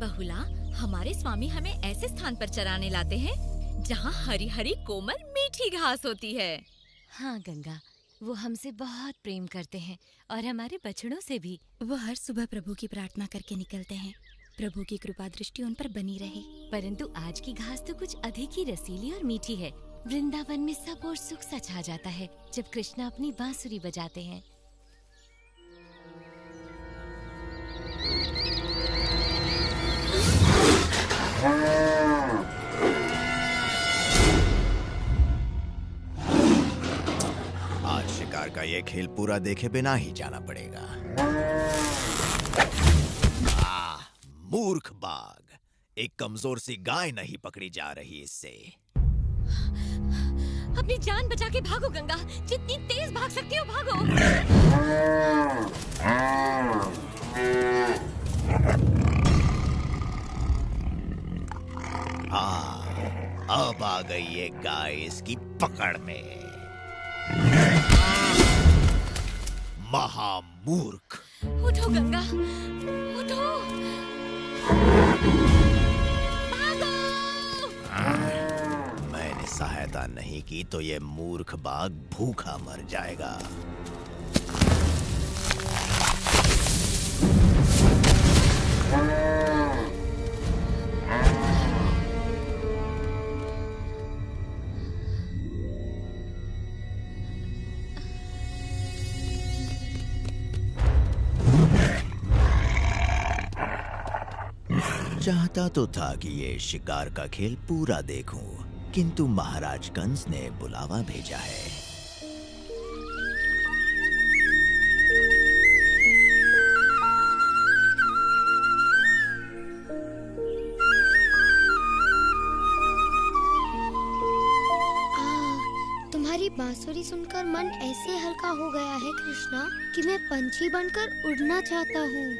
बहुला, हमारे स्वामी हमें ऐसे स्थान पर चराने लाते हैं जहाँ हरी हरी कोमल मीठी घास होती है। हाँ गंगा, वो हमसे बहुत प्रेम करते हैं और हमारे बछड़ों से भी। वो हर सुबह प्रभु की प्रार्थना करके निकलते हैं, प्रभु की कृपा दृष्टि उन पर बनी रहे। परंतु आज की घास तो कुछ अधिक ही रसीली और मीठी है। वृंदावन में सब और सुख सा छा जाता है जब कृष्णा अपनी बांसुरी बजाते हैं। आज शिकार का ये खेल पूरा देखे बिना ही जाना पड़ेगा। मूर्ख बाघ, एक कमजोर सी गाय नहीं पकड़ी जा रही इससे। अपनी जान बचा के भागो गंगा, जितनी तेज भाग सकती हो भागो। अब आ गई ये गाय इसकी पकड़ में। महामूर्ख। उठो गंगा, उठो। मैंने सहायता नहीं की तो ये मूर्ख बाघ भूखा मर जाएगा। चाहता तो था कि ये शिकार का खेल पूरा देखूं, किंतु महाराज कंस ने बुलावा भेजा है। तुम्हारी बांसुरी सुनकर मन ऐसे हल्का हो गया है कृष्णा कि मैं पंछी बनकर उड़ना चाहता हूँ।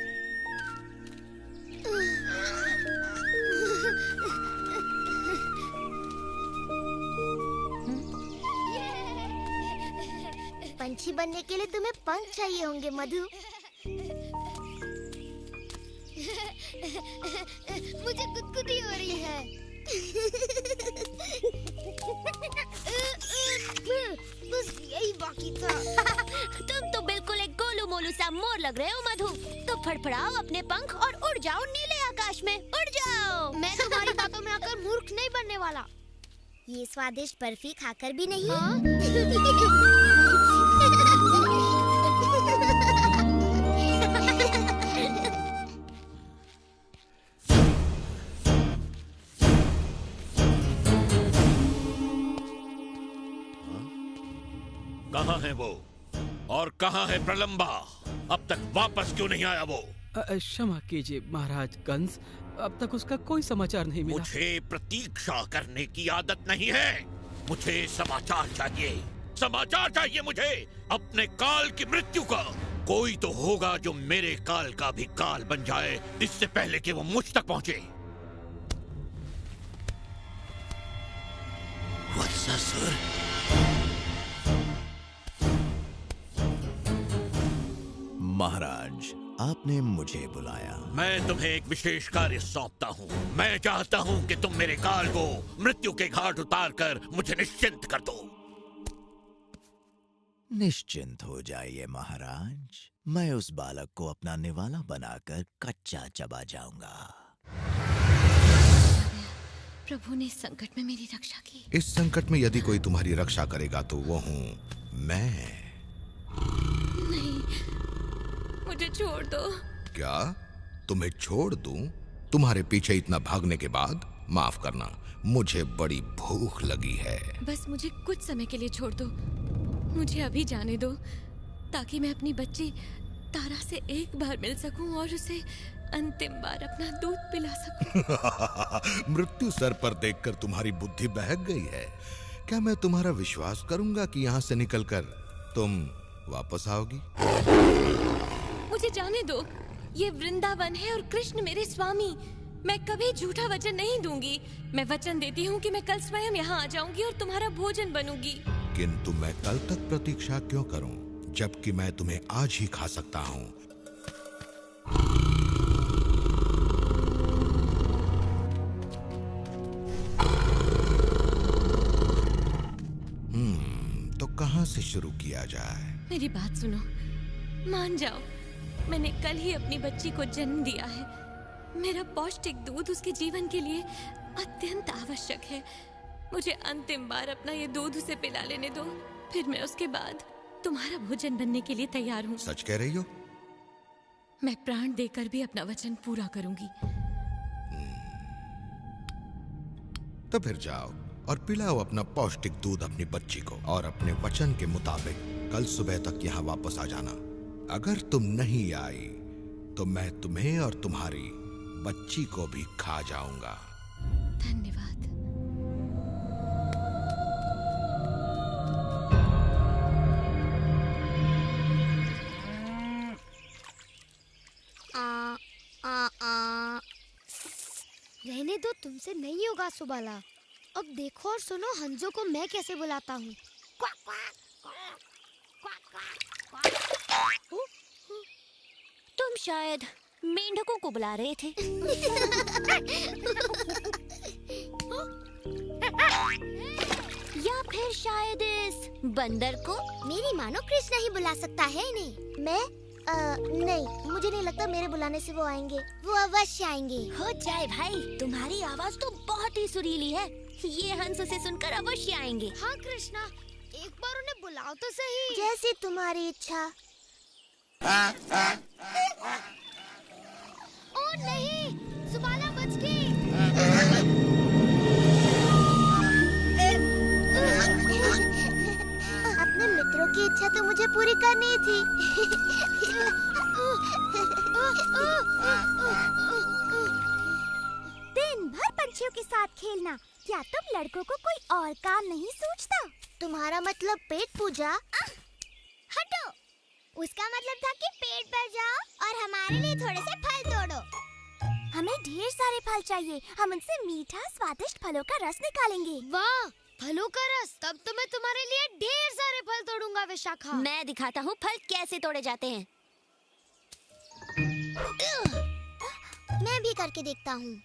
पंछी बनने के लिए तुम्हें पंख चाहिए होंगे मधु। मुझे गुदगुदी हो रही है। बस यही बाकी था। तुम तो बिल्कुल एक गोलू मोलू सा मोर लग रहे हो मधु। तो फड़फड़ाओ अपने पंख और उड़ जाओ नीले आकाश में, उड़ जाओ। मैं तुम्हारी बातों में आकर मूर्ख नहीं बनने वाला। ये स्वादिष्ट बर्फी खाकर भी नहीं। कहाँ है वो और कहाँ है प्रलंबा? अब तक वापस क्यों नहीं आया वो? क्षमा कीजिए महाराज कंस, अब तक उसका कोई समाचार नहीं मिला। मुझे प्रतीक्षा करने की आदत नहीं है। मुझे समाचार चाहिए, समाचार चाहिए मुझे अपने काल की मृत्यु का। कोई तो होगा जो मेरे काल का भी काल बन जाए इससे पहले कि वो मुझ तक पहुंचे। वत्सासुर, महाराज, आपने मुझे बुलाया। मैं तुम्हें एक विशेष कार्य सौंपता हूँ। मैं चाहता हूँ कि तुम मेरे काल को मृत्यु के घाट उतारकर मुझे निश्चिंत कर दो। निश्चिंत हो जाइए महाराज, मैं उस बालक को अपना निवाला बनाकर कच्चा चबा जाऊंगा। प्रभु ने इस संकट में मेरी रक्षा की। इस संकट में यदि कोई तुम्हारी रक्षा करेगा तो वो हूँ मैं। नहीं, मुझे छोड़ दो। क्या तुम्हें छोड़ दूं? तुम्हारे पीछे इतना भागने के बाद? माफ करना, मुझे बड़ी भूख लगी है। बस मुझे कुछ समय के लिए छोड़ दो। मुझे अभी जाने दो ताकि मैं अपनी बच्ची तारा से एक बार मिल सकूं और उसे अंतिम बार अपना दूध पिला सकूं। मृत्यु सर पर देखकर तुम्हारी बुद्धि बहक गई है। क्या मैं तुम्हारा विश्वास करूंगा कि यहाँ से निकलकर तुम वापस आओगी? मुझे जाने दो। ये वृंदावन है और कृष्ण मेरे स्वामी। मैं कभी झूठा वचन नहीं दूंगी। मैं वचन देती हूँ कि मैं कल स्वयं यहाँ आ जाऊंगी और तुम्हारा भोजन बनूंगी। किंतु मैं कल तक प्रतीक्षा क्यों करूं, जबकि मैं तुम्हें आज ही खा सकता हूं। शुरू किया जाए। मेरी बात सुनो, मान जाओ, मैंने कल ही अपनी बच्ची को जन्म दिया है। मेरा पौष्टिक दूध उसके जीवन के लिए अत्यंत आवश्यक है। मुझे अंतिम बार अपना ये दूध उसे पिला लेने दो, फिर मैं उसके बाद तुम्हारा भोजन बनने के लिए तैयार हूँ। सच कह रही हो? मैं प्राण देकर भी अपना वचन पूरा करूंगी। तो फिर जाओ और पिलाओ अपना पौष्टिक दूध अपनी बच्ची को, और अपने वचन के मुताबिक कल सुबह तक यहाँ वापस आ जाना। अगर तुम नहीं आई तो मैं तुम्हें और तुम्हारी बच्ची को भी खा जाऊंगा। धन्यवाद। रहने दो, तुमसे नहीं होगा सुबाला। अब देखो और सुनो हंजो को मैं कैसे बुलाता हूँ। तुम शायद मेंढकों को बुला रहे थे। या फिर शायद इस बंदर को। मेरी मानो कृष्णा ही बुला सकता है इन्हें। मैं नहीं, मुझे नहीं लगता मेरे बुलाने से वो आएंगे। वो अवश्य आएंगे। हो जाए भाई, तुम्हारी आवाज तो बहुत ही सुरीली है। ये हंस उसे सुनकर अवश्य आएंगे। हाँ कृष्णा, एक बार उन्हें बुलाओ तो सही। जैसी तुम्हारी इच्छा। ओ नहीं, सुबाला बच गई। अपने मित्रों की इच्छा तो मुझे पूरी करनी थी। दिन भर पंछियों के साथ खेलना, क्या तुम लड़कों को कोई और काम नहीं सूझता? तुम्हारा मतलब पेट पूजा? हटो, उसका मतलब था कि पेट भर जाओ और हमारे लिए थोड़े से फल तोड़ो। हमें ढेर सारे फल चाहिए। हम उनसे मीठा स्वादिष्ट फलों का रस निकालेंगे। वाह, फलों का रस! तब तो मैं तुम्हारे लिए ढेर सारे फल तोड़ूंगा विशाखा। मैं दिखाता हूँ फल कैसे तोड़े जाते हैं। मैं भी करके देखता हूँ।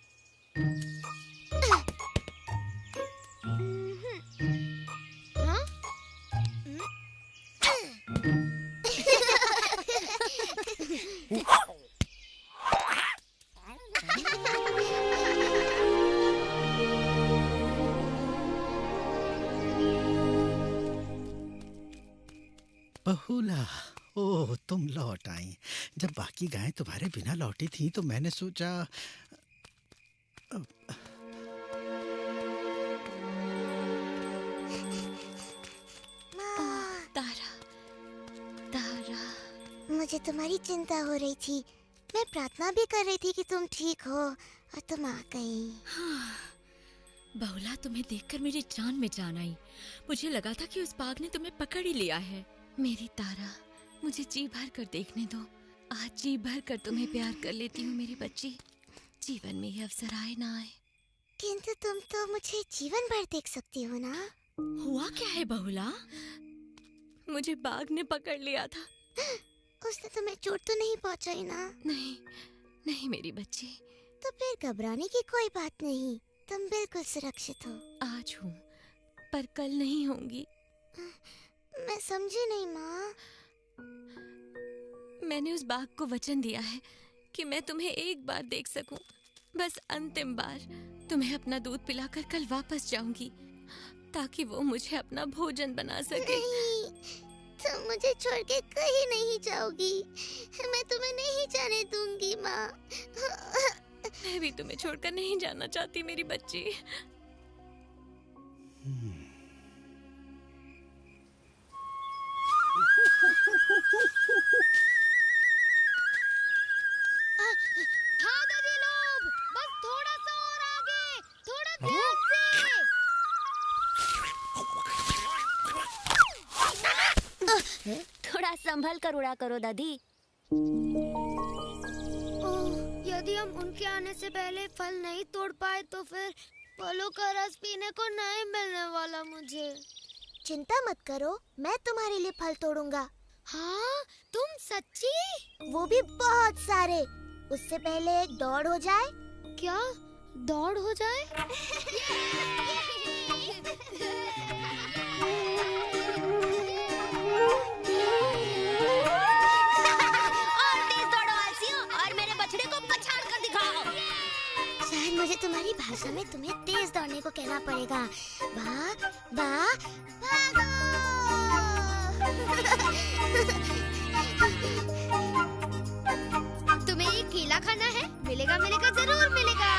बहुला, ओह तुम लौट आई। जब बाकी गायें तुम्हारे बिना लौटी थी तो मैंने सोचा तारा, तारा, मुझे तुम्हारी चिंता हो रही थी। मैं प्रार्थना भी कर रही थी कि तुम ठीक हो और तुम आ गई। हाँ, बहुला, तुम्हें देखकर मेरी जान में जान आई। मुझे लगा था कि उस बाघ ने तुम्हें पकड़ ही लिया है। मेरी तारा, मुझे जी भर कर देखने दो। आज जी भर कर तुम्हें प्यार कर लेती हूँ मेरी बच्ची। जीवन में ये अवसर आए ना आए। किंतु तुम तो मुझे जीवन भर देख सकती हो ना। हुआ क्या है बहुला? मुझे बाघ ने पकड़ लिया था। उसने तुम्हें चोट तो नहीं पहुंचाई ना? नहीं, नहीं मेरी बच्ची। तो फिर घबराने की कोई बात नहीं, तुम बिल्कुल सुरक्षित हो। आज हूँ, पर कल नहीं होंगी। मैं समझी नहीं माँ। मैंने उस बाघ को वचन दिया है कि मैं तुम्हें एक बार देख सकूं, बस अंतिम बार। तुम्हें अपना दूध पिलाकर कल वापस जाऊंगी, ताकि वो मुझे अपना भोजन बना सके। नहीं, तुम मुझे छोड़ के कहीं नहीं जाओगी। मैं तुम्हें नहीं जाने दूंगी माँ। मैं भी तुम्हें छोड़कर नहीं जाना चाहती मेरी बच्ची। हाँ दादी लोग, बस थोड़ा सा और आगे, थोड़ा ध्यान से। थोड़ा संभल कर उड़ा करो दादी। यदि हम उनके आने से पहले फल नहीं तोड़ पाए तो फिर फलों का रस पीने को नहीं मिलने वाला मुझे। चिंता मत करो, मैं तुम्हारे लिए फल तोड़ूंगा। हाँ, तुम सच्ची? वो भी बहुत सारे। उससे पहले एक दौड़ हो जाए। क्या दौड़ हो जाए? भागना पड़ेगा। भाग भाग भागो। तुम्हें ये केला खाना है? मिलेगा मिलेगा जरूर मिलेगा,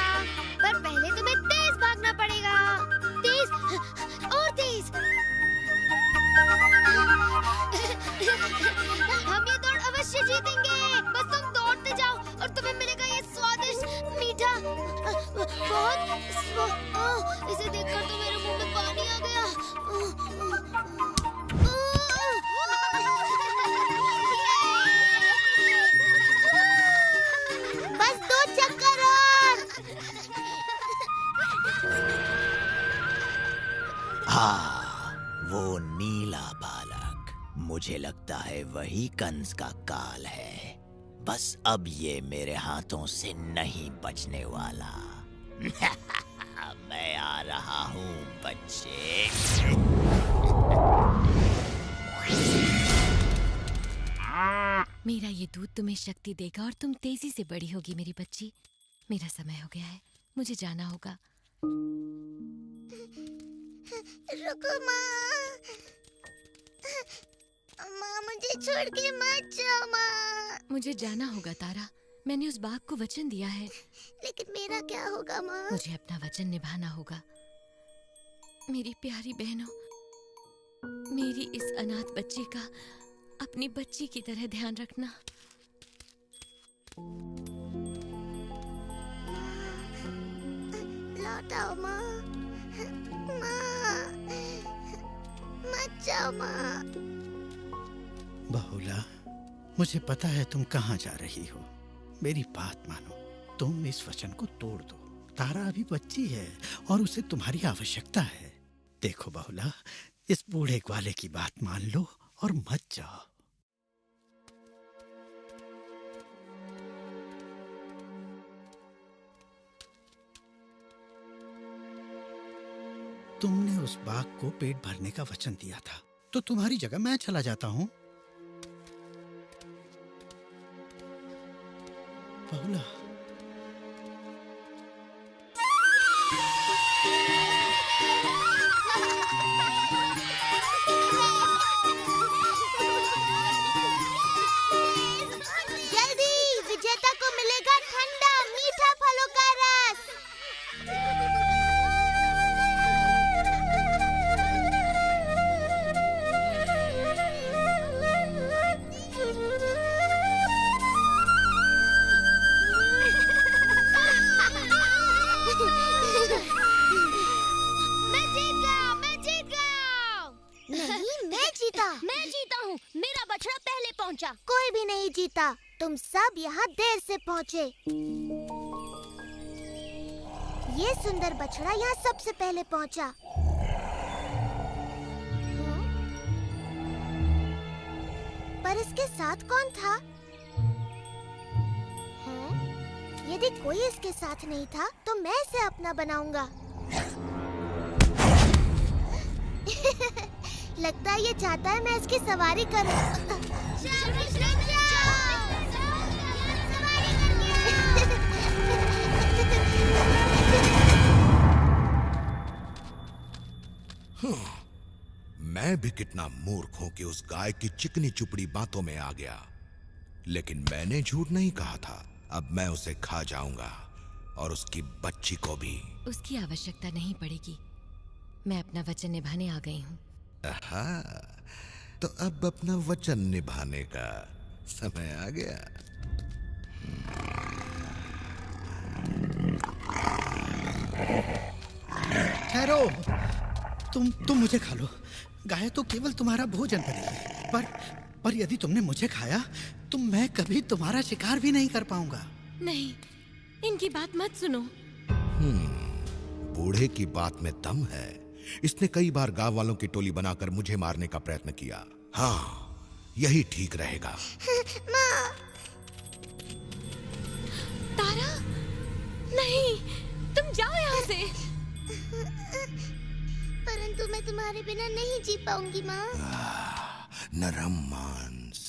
पर पहले तुम्हें तेज भागना पड़ेगा। तेज और तेज। हम ये दौड़ अवश्य जीतेंगे, बस तुम दौड़ते जाओ और तुम्हें मिलेगा ये स्वादिष्ट मीठा बहुत इसे देखकर तो मेरे मुंह में पानी आ गया। बस 2 चक्कर और। हाँ, वो नीला बालक, मुझे लगता है वही कंस का काल है। बस अब ये मेरे हाथों से नहीं बचने वाला। मैं आ रहा हूँ बच्चे। मेरा ये दूध तुम्हें शक्ति देगा और तुम तेजी से बड़ी होगी मेरी बच्ची। मेरा समय हो गया है, मुझे जाना होगा। रुको माँ, माँ मुझे छोड़ के मत जाओ माँ। मुझे जाना होगा तारा, मैंने उस बाघ को वचन दिया है। लेकिन मेरा क्या होगा माँ? मुझे अपना वचन निभाना होगा। मेरी प्यारी बहनों, मेरी इस अनाथ बच्ची का अपनी बच्ची की तरह ध्यान रखना। लौट आओ माँ, माँ मत जाओ माँ। बहुला, मुझे पता है तुम कहाँ जा रही हो। मेरी बात मानो, तुम इस वचन को तोड़ दो। तारा अभी बच्ची है और उसे तुम्हारी आवश्यकता है। देखो बहुला, इस बूढ़े ग्वाले की बात मान लो और मत जाओ। तुमने उस बाघ को पेट भरने का वचन दिया था, तो तुम्हारी जगह मैं चला जाता हूँ। बहुला, जल्दी, विजेता को मिलेगा ठंडा मीठा फलों का रस। मैं जीता हूँ। मेरा बछड़ा पहले पहुँचा। कोई भी नहीं जीता, तुम सब यहाँ देर से पहुँचे। ये सुंदर बछड़ा यहाँ सबसे पहले पहुँचा। पर इसके साथ कौन था? यदि कोई इसके साथ नहीं था, तो मैं इसे अपना बनाऊंगा। लगता है ये चाहता है मैं इसकी सवारी करूं। मैं भी कितना मूर्ख हूं कि उस गाय की चिकनी चुपड़ी बातों में आ गया। लेकिन मैंने झूठ नहीं कहा था। अब मैं उसे खा जाऊंगा और उसकी बच्ची को भी। उसकी आवश्यकता नहीं पड़ेगी, मैं अपना वचन निभाने आ गई हूँ। तो अब अपना वचन निभाने का समय आ गया। ठहरो, तुम मुझे खा लो। गाय तो केवल तुम्हारा भोजन बनेगी, पर यदि तुमने मुझे खाया तो मैं कभी तुम्हारा शिकार भी नहीं कर पाऊंगा। नहीं, इनकी बात मत सुनो। बूढ़े की बात में दम है। इसने कई बार गांव वालों की टोली बनाकर मुझे मारने का प्रयत्न किया। हाँ, यही ठीक रहेगा। माँ। तारा, नहीं, तुम जाओ यहाँ से। परंतु मैं तुम्हारे बिना नहीं जी पाऊंगी माँ। नरम मांस।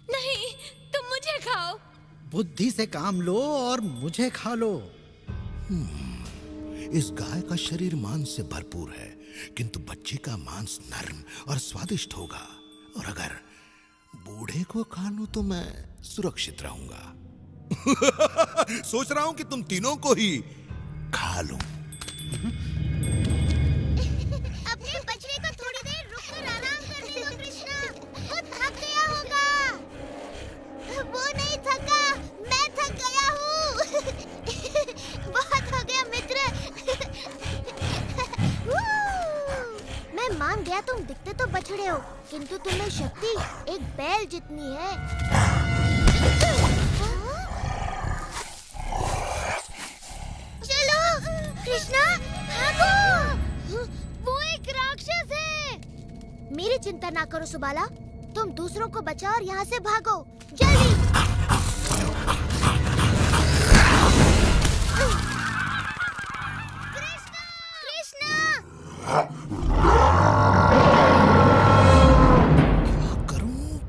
नहीं, तुम मुझे खाओ। बुद्धि से काम लो और मुझे खा लो। इस गाय का शरीर मांस से भरपूर है, किंतु बच्चे का मांस नरम और स्वादिष्ट होगा। और अगर बूढ़े को खा लूं तो मैं सुरक्षित रहूंगा। सोच रहा हूं कि तुम तीनों को ही खा लूं। अपने बछड़े को थोड़ी देर रुककर आराम करने दो कृष्णा, वो थक गया होगा। वो नहीं थका, मैं थक गया हूँ। बहुत हो गया मित्र। मैं मान गया तुम दिखते तो बछड़े हो, किंतु तुम्हें शक्ति एक बैल जितनी है। चलो कृष्णा, भागो। वो एक राक्षस है। मेरी चिंता ना करो सुबाला, तुम दूसरों को बचाओ और यहाँ से भागो जल्दी।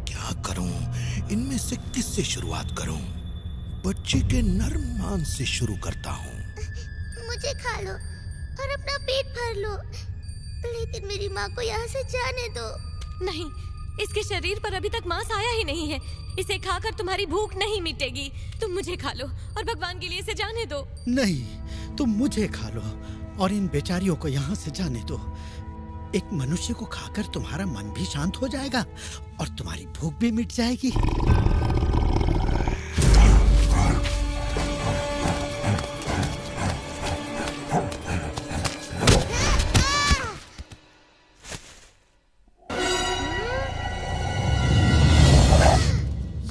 क्या करूं? इनमें से किससे शुरुआत करूं? बच्चे के नरम मांस से शुरू करता हूं। मुझे खा लो और अपना पेट भर लो, लेकिन मेरी माँ को यहाँ से जाने दो। नहीं, इसके शरीर पर अभी तक मांस आया ही नहीं है। इसे खाकर तुम्हारी भूख नहीं मिटेगी। तुम मुझे खा लो और भगवान के लिए इसे जाने दो। नहीं, तुम मुझे खा लो और इन बेचारियों को यहाँ से जाने दो। एक मनुष्य को खाकर तुम्हारा मन भी शांत हो जाएगा और तुम्हारी भूख भी मिट जाएगी।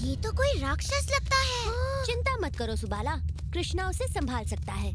ये तो कोई राक्षस लगता है। चिंता मत करो सुबाला, कृष्णा उसे संभाल सकता है।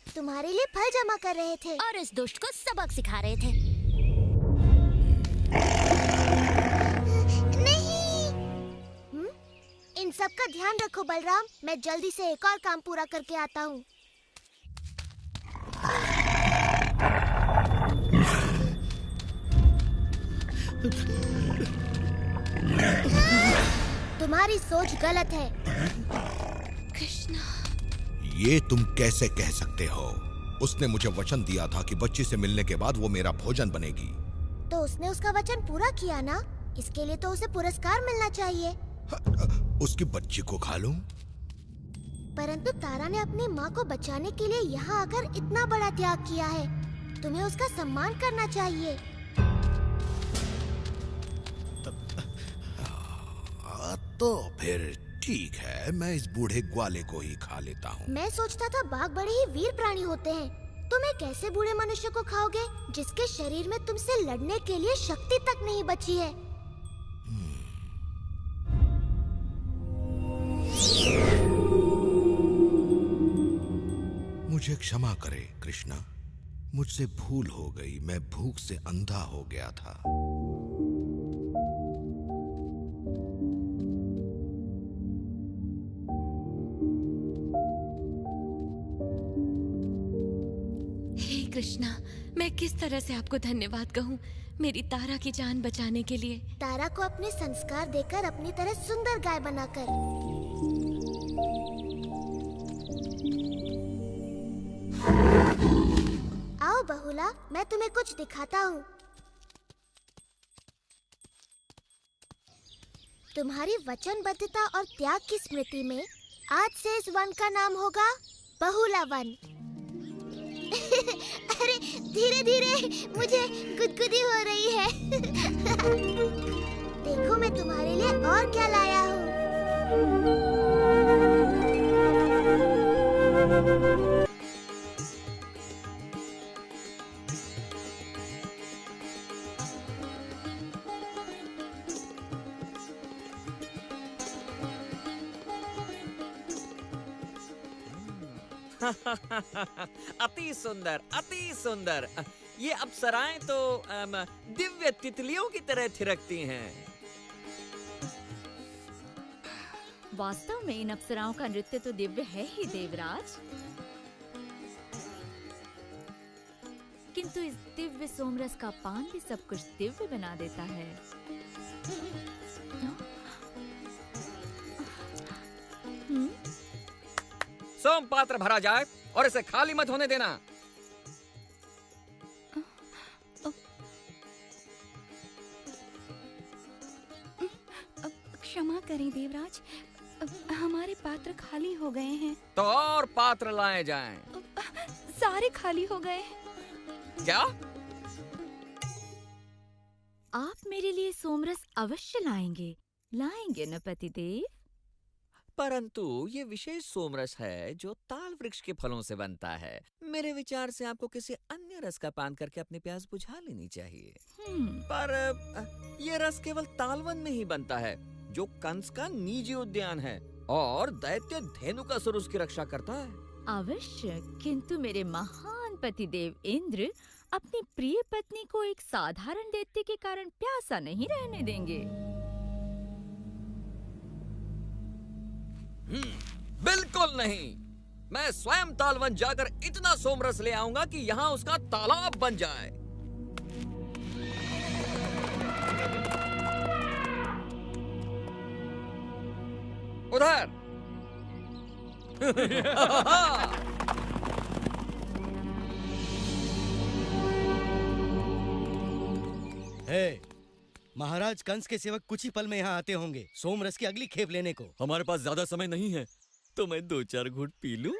तुम्हारे लिए फल जमा कर रहे थे और इस दुष्ट को सबक सिखा रहे थे। नहीं। इन सब का ध्यान रखो बलराम, मैं जल्दी से एक और काम पूरा करके आता हूँ। तुम्हारी सोच गलत है। कृष्णा, ये तुम कैसे कह सकते हो? उसने मुझे वचन दिया था कि बच्ची से मिलने के बाद वो मेरा भोजन बनेगी। तो उसने उसका वचन पूरा किया ना, इसके लिए तो उसे पुरस्कार मिलना चाहिए। उसकी बच्ची को खा लूं? परंतु तारा ने अपनी माँ को बचाने के लिए यहाँ आकर इतना बड़ा त्याग किया है, तुम्हें उसका सम्मान करना चाहिए। तो फिर ठीक है, मैं इस बूढ़े ग्वाले को ही खा लेता हूँ। मैं सोचता था बाघ बड़े ही वीर प्राणी होते हैं। तुम एक ऐसे बूढ़े मनुष्य को खाओगे जिसके शरीर में तुमसे लड़ने के लिए शक्ति तक नहीं बची है। मुझे क्षमा करे कृष्णा, मुझसे भूल हो गई। मैं भूख से अंधा हो गया था। हे कृष्णा, मैं किस तरह से आपको धन्यवाद कहूँ मेरी तारा की जान बचाने के लिए। तारा को अपने संस्कार देकर अपनी तरह सुंदर गाय बनाकर। आओ बहुला, मैं तुम्हें कुछ दिखाता हूँ। तुम्हारी वचनबद्धता और त्याग की स्मृति में आज से इस वन का नाम होगा बहुला वन। अरे धीरे धीरे, मुझे गुदगुदी हो रही है। देखो मैं तुम्हारे लिए और क्या लाया हूँ। अति सुंदर, अति सुंदर। ये अप्सराएं तो दिव्य तितलियों की तरह थिरकती हैं। वास्तव में इन अप्सराओं का नृत्य तो दिव्य है ही देवराज, किंतु इस दिव्य सोमरस का पान भी सब कुछ दिव्य बना देता है। सोम पात्र भरा जाए और इसे खाली मत होने देना। क्षमा करें देवराज, हमारे पात्र खाली हो गए हैं। तो और पात्र लाए जाएं। सारे खाली हो गए। क्या? आप मेरे लिए सोमरस अवश्य लाएंगे, लाएंगे न पतिदेव? परंतु ये विशेष सोमरस है जो ताल वृक्ष के फलों से बनता है। मेरे विचार से आपको किसी अन्य रस का पान करके अपनी प्यास बुझा लेनी चाहिए। पर ये रस केवल तालवन में ही बनता है, जो कंस का निजी उद्यान है, और दैत्य धेनुकासुर उसकी रक्षा करता है। अवश्य, किंतु मेरे महान पतिदेव इंद्र अपनी प्रिय पत्नी को एक साधारण दैत्य के कारण प्यासा नहीं रहने देंगे। बिल्कुल नहीं। मैं स्वयं तालवन जाकर इतना सोमरस ले आऊंगा कि यहाँ उसका तालाब बन जाए। उधर। हे, महाराज कंस के सेवक कुछ ही पल में यहाँ आते होंगे सोमरस की अगली खेप लेने को। हमारे पास ज्यादा समय नहीं है, तो मैं 2-4 घूंट पी लूं।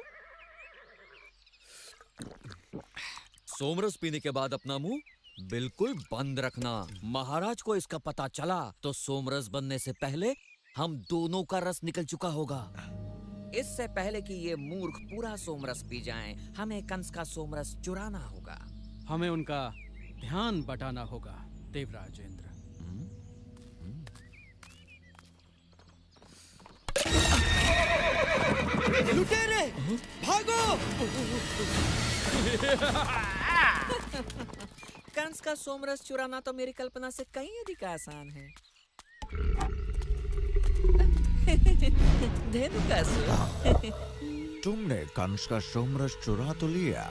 सोमरस पीने के बाद अपना मुंह बिल्कुल बंद रखना। महाराज को इसका पता चला तो सोमरस बनने से पहले हम दोनों का रस निकल चुका होगा। इससे पहले कि ये मूर्ख पूरा सोमरस पी जाएं, हमें कंस का सोमरस चुराना होगा। हमें उनका ध्यान बटाना होगा देवराज इंद्र। लुटेरे, भागो! कंस का सोमरस चुराना तो मेरी कल्पना से कहीं अधिक आसान है। धेनुकासुर, तुमने कंस का सोमरस चुरा तो लिया,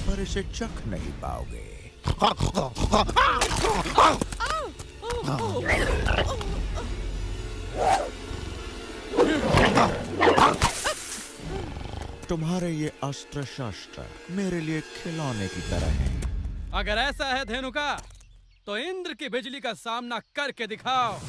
पर इसे चख नहीं पाओगे। तुम्हारे ये अस्त्र शस्त्र मेरे लिए खिलौने की तरह हैं। अगर ऐसा है धेनुका, तो इंद्र की बिजली का सामना करके दिखाओ।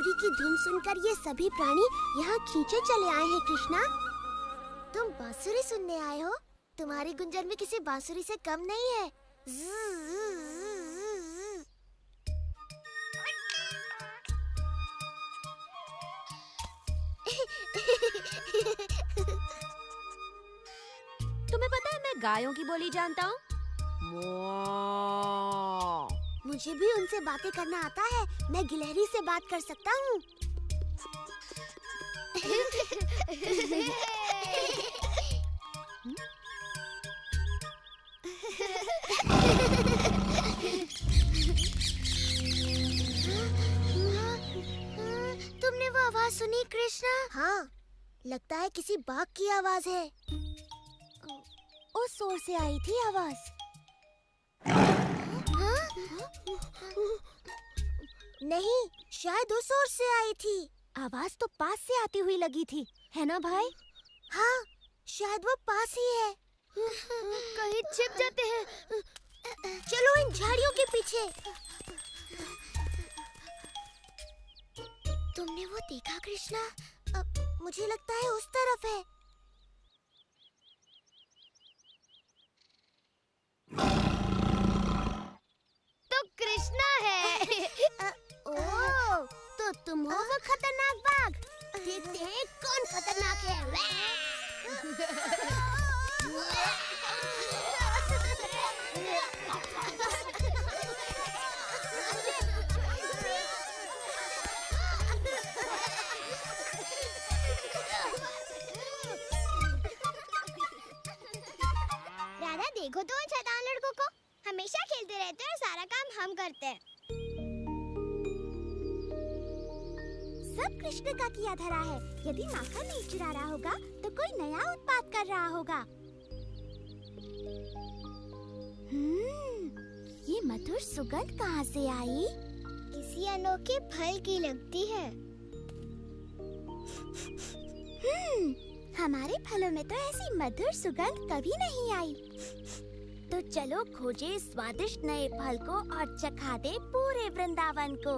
बांसुरी की धुन सुनकर ये सभी प्राणी यहाँ खींचे चले आए हैं कृष्णा। तुम बांसुरी सुनने आए हो? तुम्हारी गुंजन भी किसी बांसुरी से कम नहीं है। तुम्हें पता है मैं गायों की बोली जानता हूँ। मुझे भी उनसे बातें करना आता है। मैं गिलहरी से बात कर सकता हूँ। तुमने वो आवाज सुनी कृष्णा? हाँ, लगता है किसी बाघ की आवाज है। उस ओर से आई थी आवाज। नहीं, शायद उस ओर से आई थी। आवाज तो पास से आती हुई लगी थी, है ना भाई? हाँ, शायद वो पास ही है। कहीं छिप जाते हैं। चलो इन झाड़ियों के पीछे। तुमने वो देखा कृष्णा? मुझे लगता है उस तरफ है। तो कृष्णा है। ओह, तो तुम हो वो खतरनाक बाघ। देखते हैं कौन खतरनाक है। राधा, देखो तो उन शैतान लड़कों को। हमेशा खेलते रहते हैं और सारा काम हम करते हैं। सब कृष्ण का किया धरा है। यदि माखन नहीं चुरा रहा होगा तो कोई नया उत्पाद कर रहा होगा। ये मधुर सुगंध कहाँ से आई? किसी अनोखे फल की लगती है। हमारे फलों में तो ऐसी मधुर सुगंध कभी नहीं आई। तो चलो खोजे स्वादिष्ट नए फल को और चखा दे पूरे वृंदावन को।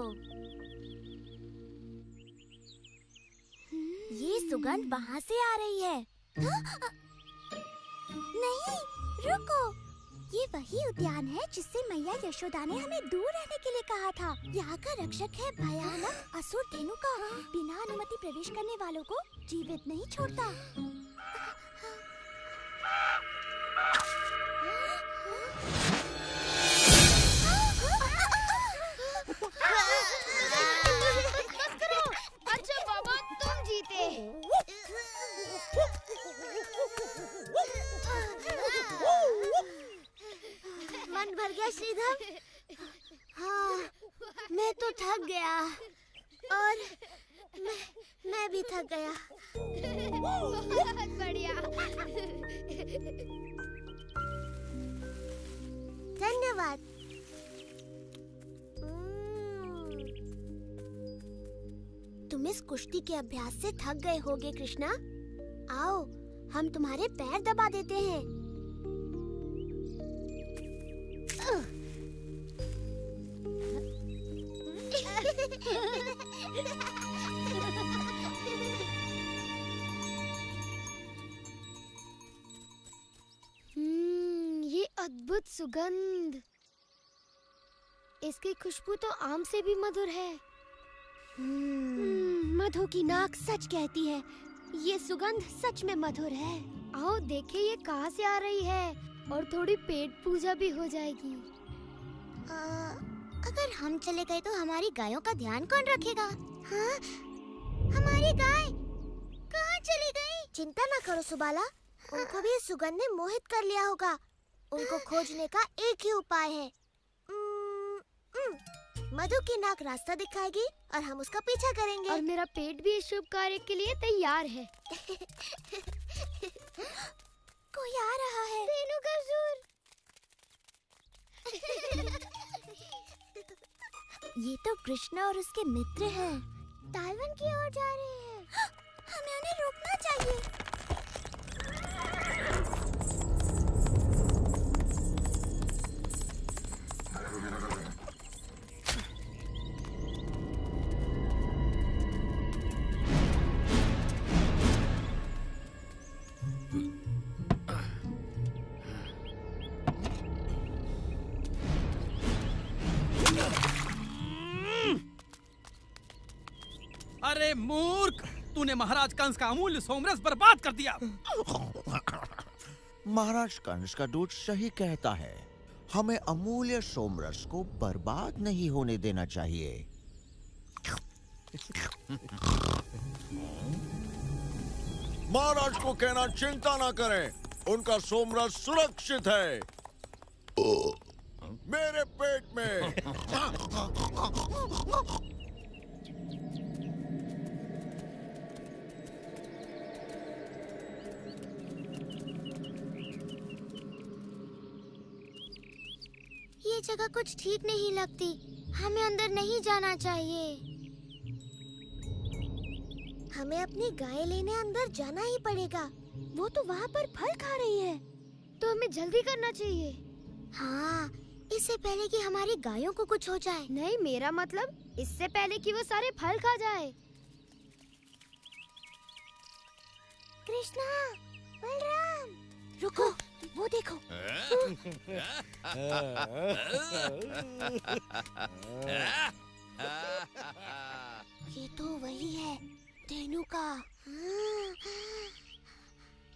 ये सुगंध वहाँ से आ रही है। नहीं, रुको। ये वही उद्यान है जिससे मैया यशोदा ने हमें दूर रहने के लिए कहा था। यहाँ का रक्षक है भयानक असुर धेनुका। बिना अनुमति प्रवेश करने वालों को जीवित नहीं छोड़ता। अच्छा बाबा, तुम जीते। मन भर गया श्रीधर? हाँ, मैं तो थक गया और मैं भी थक गया। बहुत बढ़िया। धन्यवाद। तुम इस कुश्ती के अभ्यास से थक गए होगे कृष्णा। आओ, हम तुम्हारे पैर दबा देते हैं। ये अद्भुत सुगंध। इसकी खुशबू तो आम से भी मधुर है। मधु की नाक सच कहती है। ये सुगंध सच में मधुर है। आओ देखें ये कहाँ से आ रही है और थोड़ी पेट पूजा भी हो जाएगी। अगर हम चले गए तो हमारी गायों का ध्यान कौन रखेगा? हाँ? हमारी गाय कहाँ चली गई? चिंता ना करो सुबाला, उनको भी इस सुगंध ने मोहित कर लिया होगा। उनको खोजने का एक ही उपाय है। मधु की नाक रास्ता दिखाएगी और हम उसका पीछा करेंगे। और मेरा पेट भी इस शुभ कार्य के लिए तैयार है। कोई आ रहा है। धेनुकासुर। ये तो कृष्ण और उसके मित्र हैं। तालवन की ओर जा रहे हैं। हमें उन्हें रोकना चाहिए। अरे मूर्ख, तूने महाराज कंस का अमूल्य सोमरस बर्बाद कर दिया। महाराज कंस का दूत सही कहता है, हमें अमूल्य सोमरस को बर्बाद नहीं होने देना चाहिए। महाराज को कहना चिंता ना करें, उनका सोमरस सुरक्षित है मेरे पेट में। ये जगह कुछ ठीक नहीं लगती, हमें अंदर नहीं जाना चाहिए। हमें अपनी गाय लेने अंदर जाना ही पड़ेगा। वो तो वहाँ पर फल खा रही है, तो हमें जल्दी करना चाहिए। हाँ, इससे पहले कि हमारी गायों को कुछ हो जाए। नहीं, मेरा मतलब इससे पहले कि वो सारे फल खा जाए। कृष्णा, बलराम, रुको, वो देखो। ये तो वही है, धेनुका।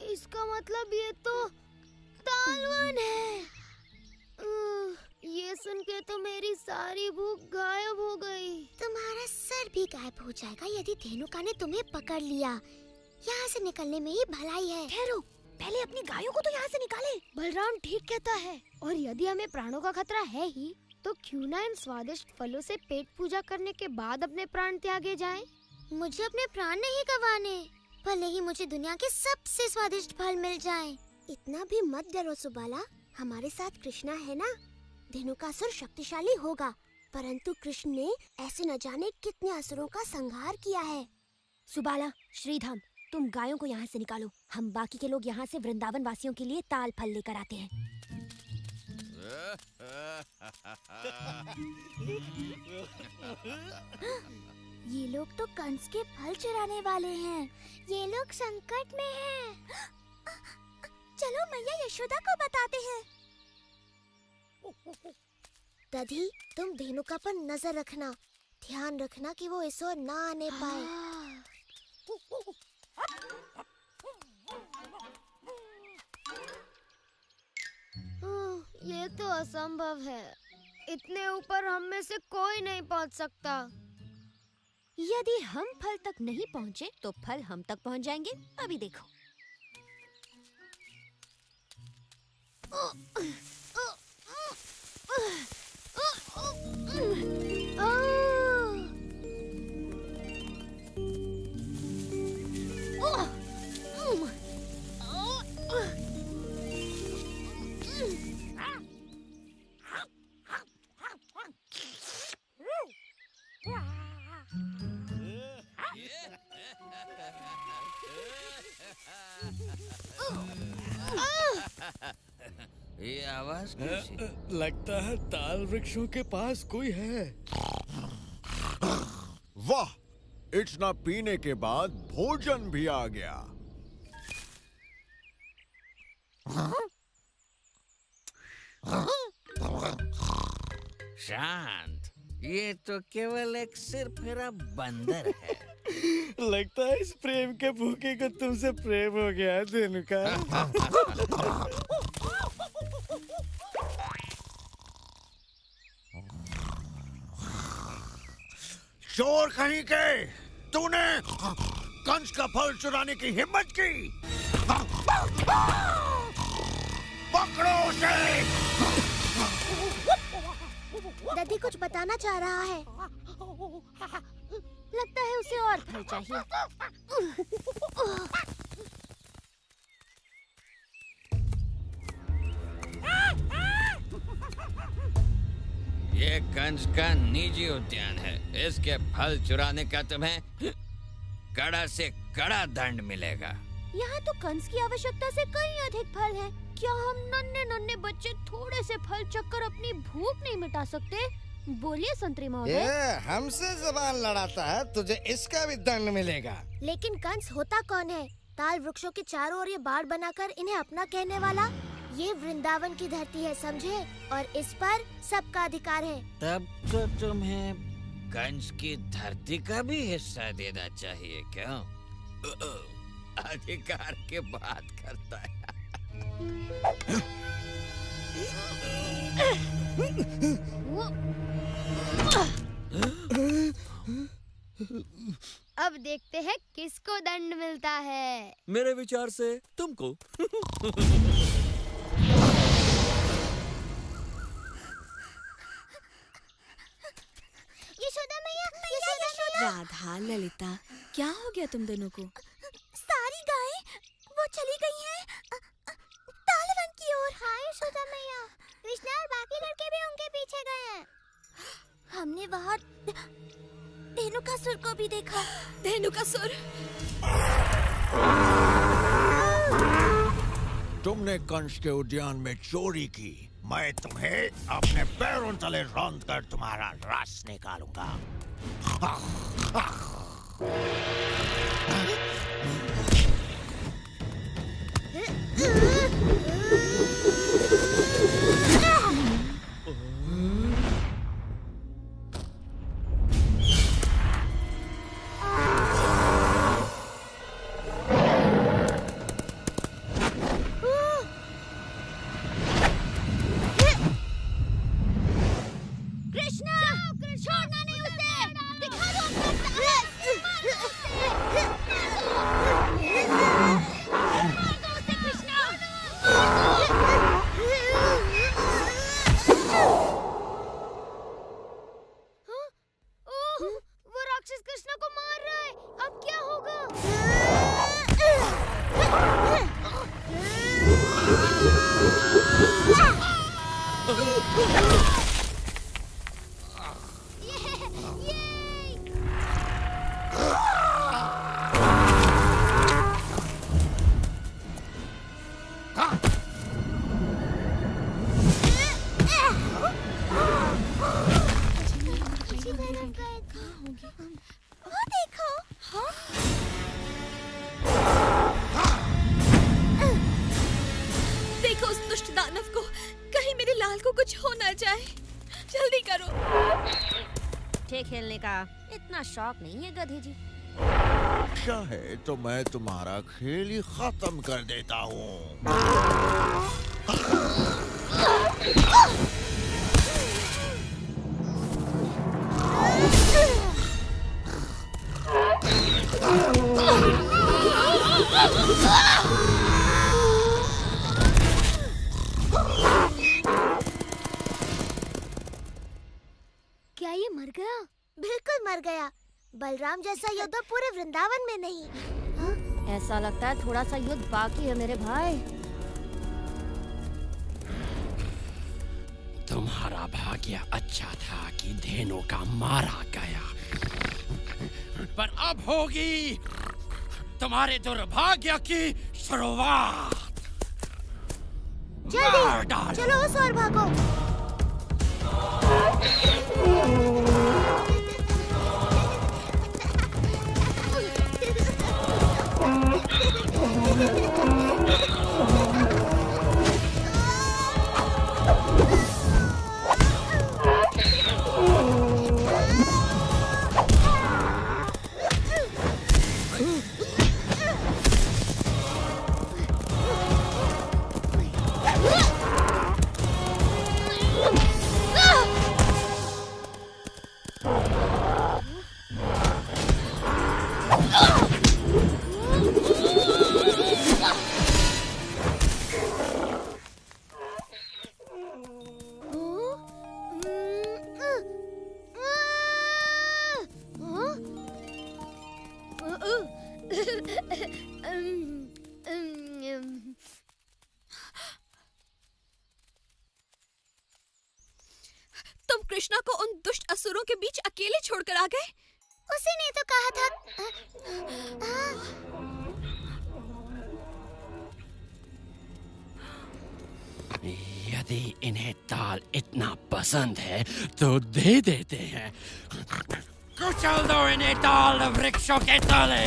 इसका मतलब ये तो तालवन है। ये सुन के तो मेरी सारी भूख गायब हो गई। तुम्हारा सर भी गायब हो जाएगा यदि धेनुका ने तुम्हें पकड़ लिया। यहाँ से निकलने में ही भलाई है। ठहरो, पहले अपनी गायों को तो यहाँ से निकाले। बलराम ठीक कहता है, और यदि हमें प्राणों का खतरा है ही, तो क्यों ना इन स्वादिष्ट फलों से पेट पूजा करने के बाद अपने प्राण त्यागे जाएं? मुझे अपने प्राण नहीं गंवाने, भले ही मुझे दुनिया के सबसे स्वादिष्ट फल मिल जाएं। इतना भी मत डरो सुबाला, हमारे साथ कृष्णा है ना। धेनुकासुर शक्तिशाली होगा, परंतु कृष्ण ने ऐसे न जाने कितने असुरों का संहार किया है। सुबाला, श्रीधाम, तुम गायों को यहाँ से निकालो। हम बाकी के लोग यहाँ से वृंदावन वासियों के लिए ताल फल लेकर आते हैं। ये लोग तो कंस के फल चुराने वाले हैं। ये लोग संकट में हैं। चलो मैया यशोदा को बताते हैं। दधी, तुम धेनुका पर नजर रखना, ध्यान रखना कि वो इस ओर ना आने पाए। ये तो असंभव है, इतने ऊपर हम में से कोई नहीं पहुंच सकता। यदि हम फल तक नहीं पहुंचे तो फल हम तक पहुंच जाएंगे। अभी देखो। ये आवाज कैसी? लगता है ताल वृक्षों के पास कोई है। वाह, इतना पीने के बाद भोजन भी आ गया। शांत, ये तो केवल एक सिरफिरा बंदर है। लगता है इस प्रेम के भूखे को तुमसे प्रेम हो गया धेनुका। चोर कहीं के, तूने कंस का फल चुराने की हिम्मत की? पकड़ो उसे। दधी कुछ बताना चाह रहा है। लगता है उसे और फल चाहिए। ये कंस का निजी उद्यान है, इसके फल चुराने का तुम्हें कड़ा से कड़ा दंड मिलेगा। यहाँ तो कंस की आवश्यकता से कहीं अधिक फल है। क्या हम नन्हे नन्हे बच्चे थोड़े से फल चखकर अपनी भूख नहीं मिटा सकते? बोलिए संतरी महोदय। ये हमसे जबान लड़ाता है, तुझे इसका भी दंड मिलेगा। लेकिन कंस होता कौन है? ताल वृक्षों के चारों ओर ये बाड़ बनाकर इन्हें अपना कहने वाला। ये वृंदावन की धरती है, समझे? और इस पर सबका अधिकार है। तब तो तुम्हें कंस की धरती का भी हिस्सा देना चाहिए क्या? अधिकार की बात करता है। अब देखते हैं किसको दंड मिलता है। मेरे विचार से तुमको। यशोदा मैया, यशोदा मैया। राधा, ललिता, क्या हो गया तुम दोनों को? सारी गायें वो चली गई हैं तालवन की ओर। हाँ यशोदा मैया, कृष्णा और बाकी लड़के भी उनके पीछे गए हैं। हमने वहाँ धेनुकासुर को भी देखा। धेनुकासुर? तुमने कंस के उद्यान में चोरी की, मैं तुम्हें अपने पैरों तले रौंद कर तुम्हारा रस निकालूंगा। खेलने का इतना शौक नहीं है गधे जी। चाहे तो मैं तुम्हारा खेल ही खत्म कर देता हूँ। क्या ये मर गया? बिल्कुल मर गया। बलराम जैसा योद्धा पूरे वृंदावन में नहीं। हाँ? ऐसा लगता है थोड़ा सा युद्ध बाकी है मेरे भाई। तुम्हारा भाग्य अच्छा था कि धेनु का मारा गया, पर अब होगी तुम्हारे दुर्भाग्य की शुरुआत। जल्दी चलो उस ओर भागो। तुम कृष्णा को उन दुष्ट असुरों के बीच अकेले छोड़कर आ गए? उसी ने तो कहा था। यदि इन्हें ताल इतना पसंद है तो दे देते हैं। कुचल दो इन्हें ताल वृक्षों के तले।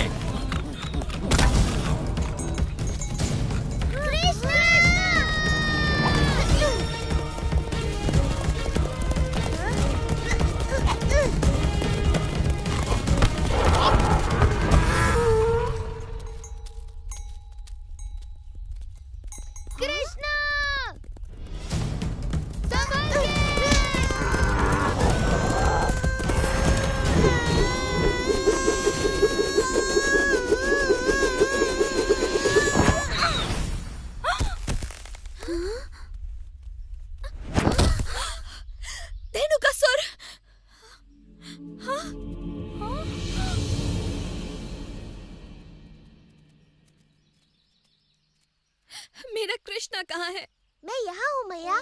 मेरा कृष्णा कहाँ है? मैं यहाँ हूँ मैया।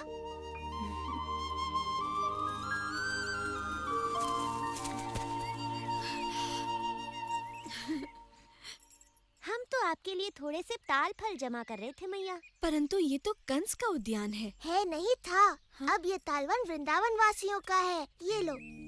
हम तो आपके लिए थोड़े से ताल फल जमा कर रहे थे मैया। परंतु ये तो कंस का उद्यान है। नहीं था। हाँ? अब ये तालवन वृंदावन वासियों का है। ये लो।